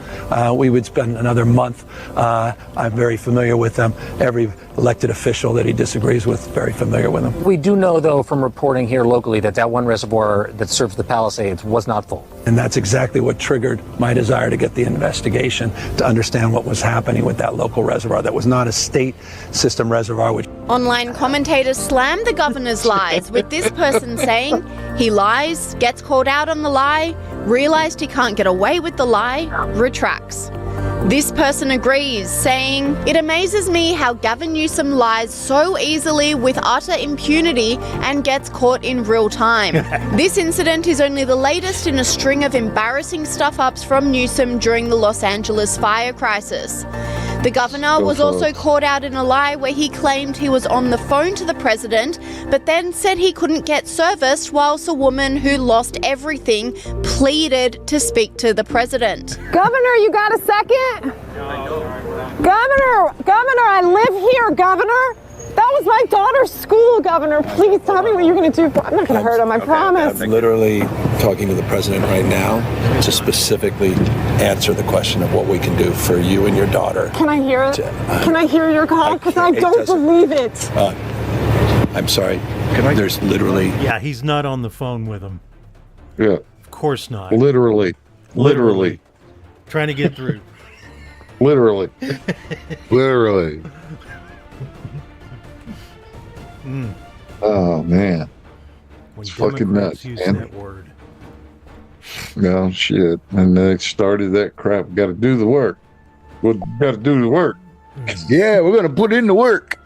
we would spend another month. I'm very familiar with them. Every elected official that he disagrees with, very familiar with them. We do know, though, from reporting here locally that one reservoir that serves the Palisades was not full. And that's exactly what triggered my desire to get the investigation to understand what was happening with that local reservoir. That was not a state system reservoir. Online commentators slammed the governor's lies, with this person saying he lies, gets called out on the lie, realized he can't get away with the lie, retracts. This person agrees, saying, "It amazes me how Gavin Newsom lies so easily with utter impunity and gets caught in real time." This incident is only the latest in a string of embarrassing stuff-ups from Newsom during the Los Angeles fire crisis. The governor was also caught out in a lie where he claimed he was on the phone to the president, but then said he couldn't get service whilst a woman who lost everything pleaded to speak to the president. Governor, you got a second? Governor, I live here, Governor. That was my daughter's school, Governor. Please tell me what you're going to do. I'm not going to hurt him, I promise. I'm literally talking to the president right now to specifically answer the question of what we can do for you and your daughter. Can I hear it? Can I hear your call? Because I don't believe it. I'm sorry. There's literally... Yeah, he's not on the phone with him. Yeah. Of course not. Literally. Trying to get through. Literally. Literally. Oh, man. When It's fucking Democrats nuts, use man. that word. No, shit. And they started that crap. Got to do the work. Well, got to do the work. Yeah, we're going to put in the work.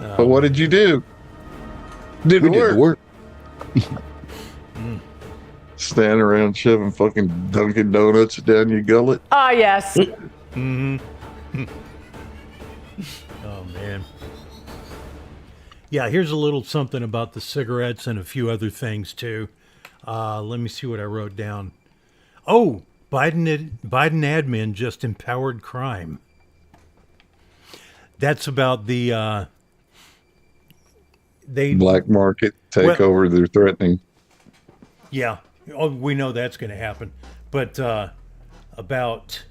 But what did you do? Did the work. Stand around shoving fucking Dunkin' Donuts down your gullet. Ah, yes. Mm-hmm. Oh, man. Yeah, here's a little something about the cigarettes and a few other things, too. Let me see what I wrote down. Oh, Biden admin just empowered crime. That's about the... Black market takeover they're threatening. Yeah. Oh, we know that's going to happen. But about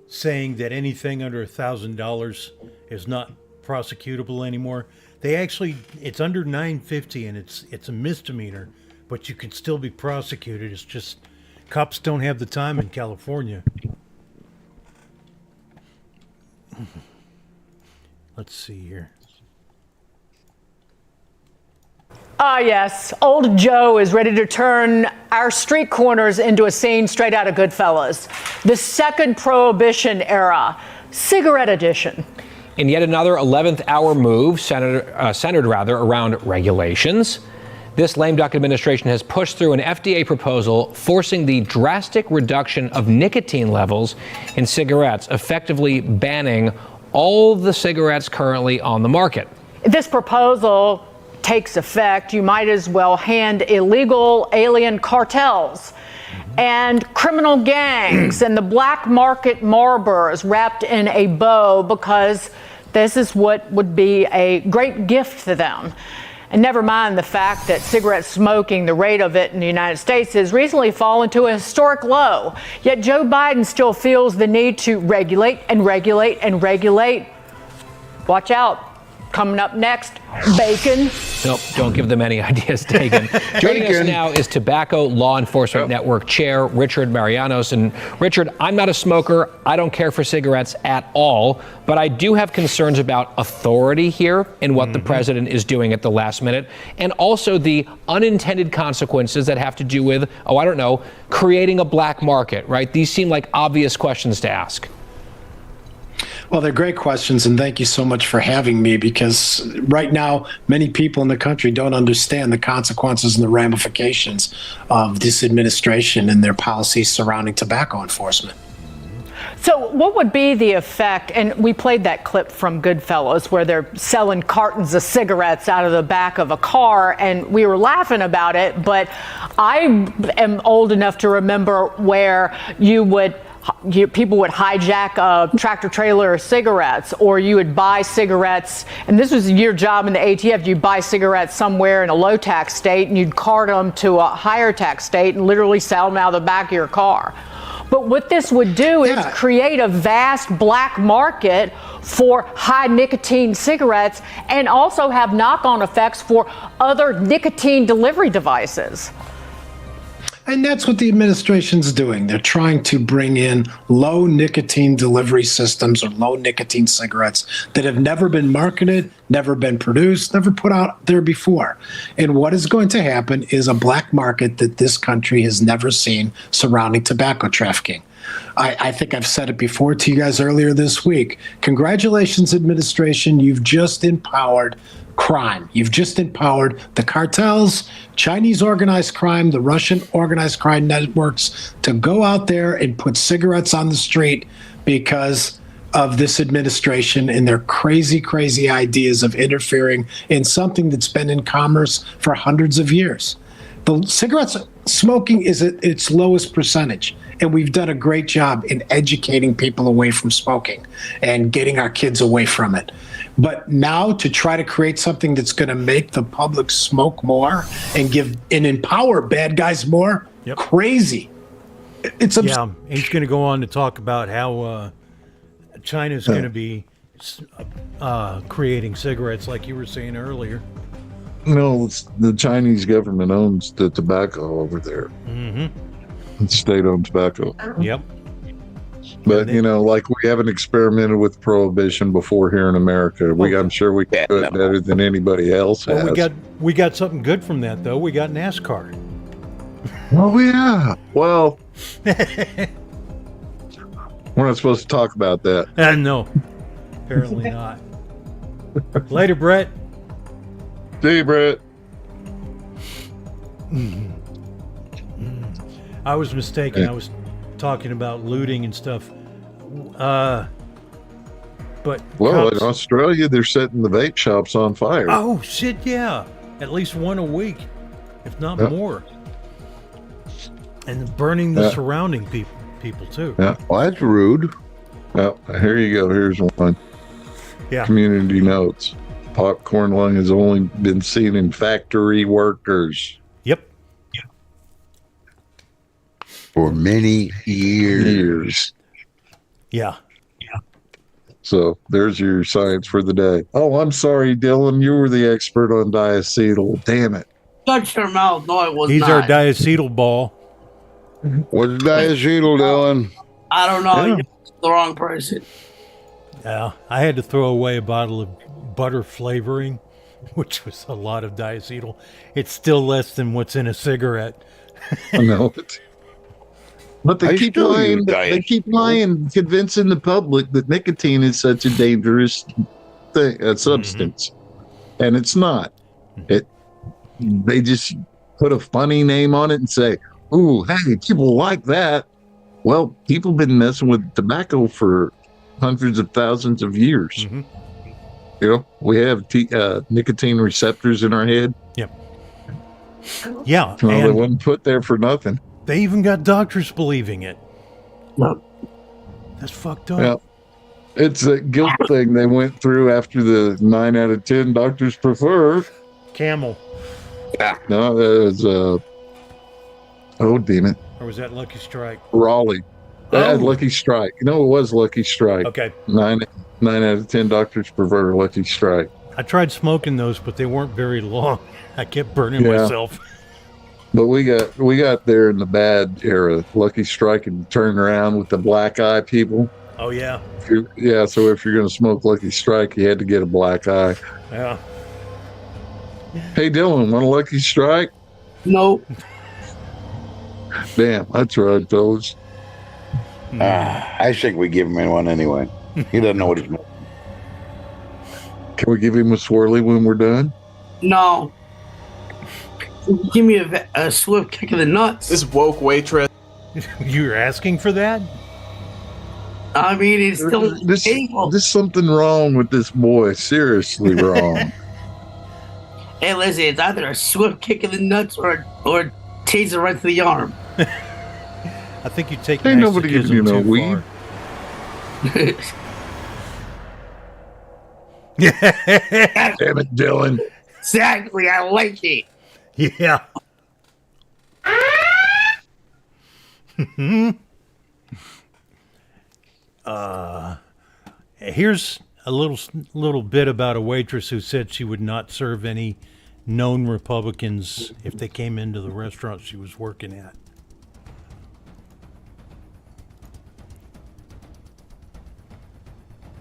saying that anything under $1,000 is not prosecutable anymore. They actually, it's under $950 and it's a misdemeanor, but you can still be prosecuted. It's just cops don't have the time in California. Let's see here. Ah, yes. Old Joe is ready to turn our street corners into a scene straight out of Goodfellas. The second Prohibition era, cigarette edition. In yet another 11th hour move centered around regulations, this lame duck administration has pushed through an FDA proposal forcing the drastic reduction of nicotine levels in cigarettes, effectively banning all the cigarettes currently on the market. If this proposal takes effect, you might as well hand illegal alien cartels and criminal gangs and the black market Marlboros wrapped in a bow, because this is what would be a great gift to them. And never mind the fact that cigarette smoking, the rate of it in the United States, has recently fallen to a historic low. Yet Joe Biden still feels the need to regulate and regulate and regulate. Watch out. Coming up next, bacon. Nope, don't give them any ideas, Dagan. Joining us now is Tobacco Law Enforcement Network Chair Richard Marianos. And Richard, I'm not a smoker. I don't care for cigarettes at all. But I do have concerns about authority here and what the president is doing at the last minute. And also the unintended consequences that have to do with, creating a black market, right? These seem like obvious questions to ask. Well, they're great questions, and thank you so much for having me, because right now, many people in the country don't understand the consequences and the ramifications of this administration and their policies surrounding tobacco enforcement. So what would be the effect, and we played that clip from Goodfellas where they're selling cartons of cigarettes out of the back of a car, and we were laughing about it, but I am old enough to remember where people would hijack a tractor trailer of cigarettes, or you would buy cigarettes, and this was your job in the ATF, you'd buy cigarettes somewhere in a low tax state and you'd cart them to a higher tax state and literally sell them out of the back of your car. But what this would do is create a vast black market for high nicotine cigarettes and also have knock-on effects for other nicotine delivery devices. And that's what the administration's doing. They're trying to bring in low nicotine delivery systems or low nicotine cigarettes that have never been marketed, never been produced, never put out there before. And what is going to happen is a black market that this country has never seen surrounding tobacco trafficking. I think I've said it before to you guys earlier this week. Congratulations, administration. You've just empowered crime. You've just empowered the cartels, Chinese organized crime, the Russian organized crime networks to go out there and put cigarettes on the street because of this administration and their crazy, crazy ideas of interfering in something that's been in commerce for hundreds of years. The cigarettes smoking is at its lowest percentage, and we've done a great job in educating people away from smoking and getting our kids away from it. But now to try to create something that's going to make the public smoke more and give and empower bad guys more, crazy. It's yeah. He's going to go on to talk about how China's going to be creating cigarettes, like you were saying earlier. No, the Chinese government owns the tobacco over there. Mm-hmm. It's state-owned tobacco. Yep. But, you know, like we haven't experimented with prohibition before here in America. I'm sure we can do it better than anybody else has. Well, we got something good from that, though. We got NASCAR. Oh, yeah. Well, we're not supposed to talk about that. No, apparently not. Later, Brett. See you, Brett. I was mistaken. I was talking about looting and stuff. But well, in Australia, they're setting the vape shops on fire. Oh shit! Yeah, at least one a week, if not more, and burning the surrounding people too. Yeah, well, that's rude. Well, here you go. Here's one. Yeah. Community notes. Popcorn lung has only been seen in factory workers. Yep. For many years. Yeah. So there's your science for the day. Oh, I'm sorry, Dylan. You were the expert on diacetyl. Damn it. Shut your mouth. No, I was He's not. our diacetyl ball. What's diacetyl, Dylan? I don't know. Yeah. You're the wrong person. Yeah. I had to throw away a bottle of butter flavoring, which was a lot of diacetyl. It's still less than what's in a cigarette. I know it. But they keep lying. They keep lying, convincing the public that nicotine is such a dangerous thing, substance, and it's not. They just put a funny name on it and say, "Ooh, hey, people like that." Well, people have been messing with tobacco for hundreds of thousands of years. Mm-hmm. You know, we have nicotine receptors in our head. Yep. Yeah. Well, they wasn't put there for nothing. They even got doctors believing it. No. That's fucked up. Yeah. It's a guilt thing they went through after the 9 out of 10 doctors prefer. Camel. No, that was, oh, damn it. Or was that Lucky Strike? Raleigh. That Lucky Strike. No, it was Lucky Strike. Okay. 9 out of 10 doctors prefer Lucky Strike. I tried smoking those, but they weren't very long. I kept burning myself. But we got there in the bad era. Lucky Strike and turn around with the black eye people. Oh yeah. So if you're gonna smoke Lucky Strike, you had to get a black eye. Yeah. Hey Dylan, want a Lucky Strike? No. Damn, that's right, fellas. I think we give him one anyway. He doesn't know what he's making. Can we give him a swirly when we're done? No. Give me a swift kick of the nuts. This woke waitress. You're asking for that? I mean, it's still there's something wrong with this boy. Seriously wrong. Hey, listen, it's either a swift kick in the nuts or a taser right to the arm. I think you take Ain't nobody masochism giving you no too weed. Damn it, Dylan. Exactly, I like it. Yeah. Here's a little bit about a waitress who said she would not serve any known Republicans if they came into the restaurant she was working at.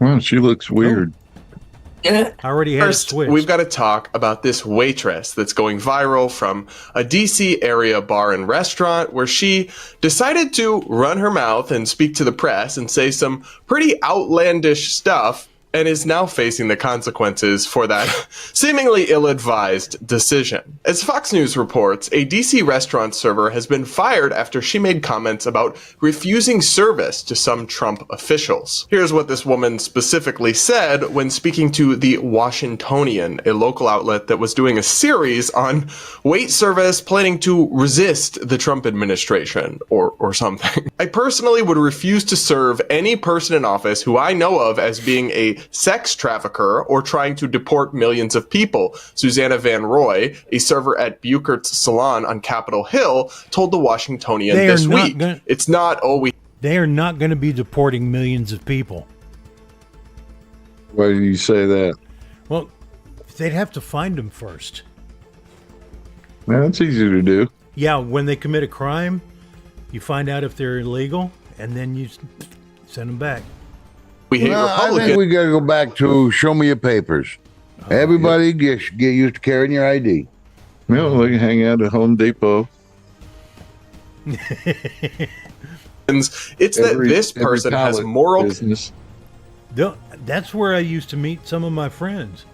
Well, she looks weird. I already had First, a twist. we've got to talk about this waitress that's going viral from a DC area bar and restaurant where she decided to run her mouth and speak to the press and say some pretty outlandish stuff, and is now facing the consequences for that seemingly ill-advised decision. As Fox News reports, a DC restaurant server has been fired after she made comments about refusing service to some Trump officials. Here's what this woman specifically said when speaking to the Washingtonian, a local outlet that was doing a series on wait service planning to resist the Trump administration, or something. I personally would refuse to serve any person in office who I know of as being a sex trafficker or trying to deport millions of people, Susanna Van Roy, a server at Buchert's Salon on Capitol Hill, told the Washingtonian this week. It's not always... They are not going to be deporting millions of people. Why do you say that? Well, they'd have to find them first. Man, that's easy to do. Yeah, when they commit a crime, you find out if they're illegal, and then you send them back. We hate I think we got to go back to show me your papers. Everybody get used to carrying your ID. You know, they can hang out at Home Depot. It's that this person has moral business. That's where I used to meet some of my friends.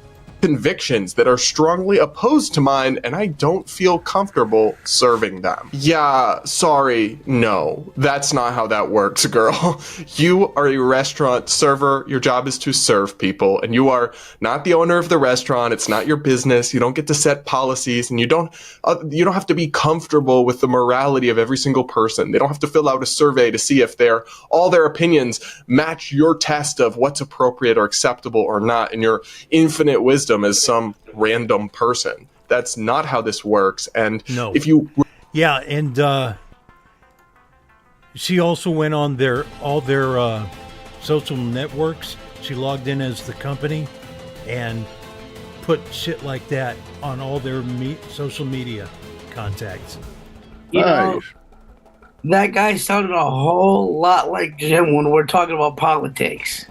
Convictions that are strongly opposed to mine, and I don't feel comfortable serving them. Yeah, sorry, no, that's not how that works, girl. You are a restaurant server. Your job is to serve people, and you are not the owner of the restaurant. It's not your business. You don't get to set policies, and you don't have to be comfortable with the morality of every single person. They don't have to fill out a survey to see if all their opinions match your test of what's appropriate or acceptable or not, and your infinite wisdom as some random person. That's not how this works. And no. If you... Yeah, and she also went on all their social networks. She logged in as the company and put shit like that on all their social media contacts. You know, that guy sounded a whole lot like Jim when we're talking about politics.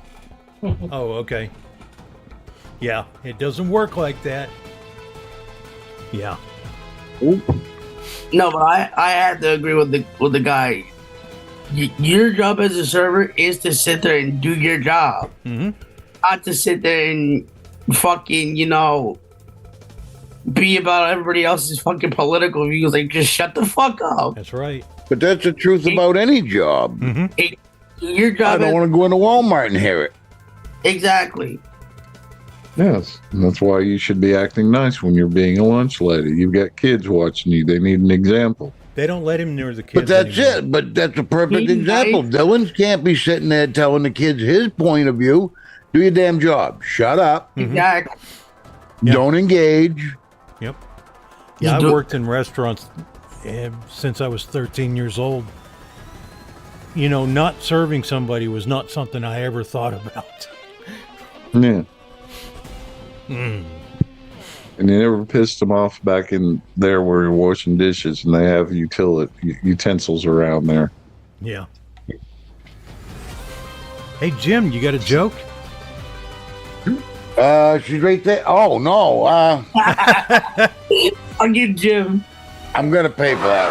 Oh, okay. Yeah, it doesn't work like that. Yeah. No, but I have to agree with the guy. Your job as a server is to sit there and do your job, not to sit there and fucking be about everybody else's fucking political views. Like, just shut the fuck up. That's right. But that's the truth about any job. Your job. I don't want to go into Walmart and hear it. Exactly. Yes, and that's why you should be acting nice when you're being a lunch lady. You've got kids watching you. They need an example. They don't let him near the kids. But that's anymore. it. But that's a perfect example. Dylan can't be sitting there telling the kids his point of view. Do your damn job. Shut up. Exactly. Don't engage. Yep. Yeah, I worked in restaurants since I was 13 years old. Not serving somebody was not something I ever thought about. Yeah. And you never pissed them off back in there where you're washing dishes and they have utensils around there. Yeah. Hey, Jim, you got a joke? She's right there. Oh, no. I'll give Jim. I'm going to pay for that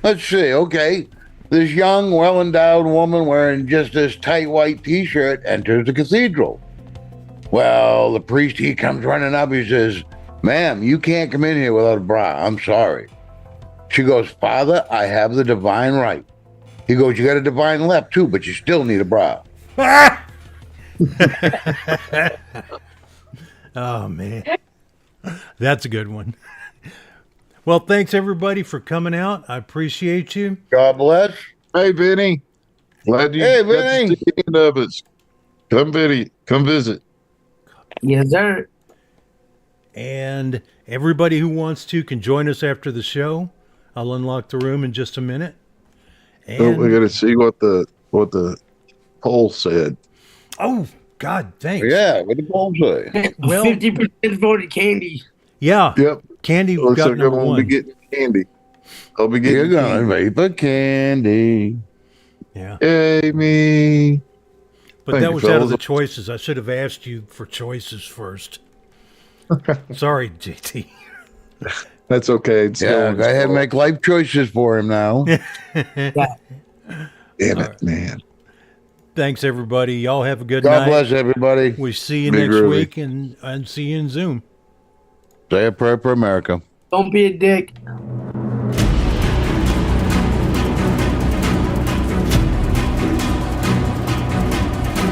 one. Let's see. Okay. This young, well-endowed woman wearing just this tight white T-shirt enters the cathedral. Well, the priest, he comes running up. He says, "Ma'am, you can't come in here without a bra. I'm sorry." She goes, "Father, I have the divine right." He goes, you got a divine left too, but you still need a bra. Oh, man. That's a good one. Well, thanks everybody for coming out. I appreciate you. God bless. Hey, Vinny. Glad you Hey, got to Vinny. see the end of us. Come, Vinny. Come visit. Yes, sir. And everybody who wants to can join us after the show. I'll unlock the room in just a minute. Oh, we got to see what the poll said. Oh, God, thanks. Yeah, what did the poll say? Well, 50% voted Candy. Yeah. Yep. Candy Looks got like number I'm one. gonna be getting candy. I'll be getting You're going candy. vapor candy. Yeah. Yay, me. But Thank that you, was out of fellas. the choices. I should have asked you for choices first. Sorry, JT. That's okay. It's Yeah, no go ahead and fault. make life choices for him now. Damn it, man. Thanks, everybody. Y'all have a good God night. bless everybody. We see you Big next Ruby. week and see you in Zoom. Say a prayer for America. Don't be a dick.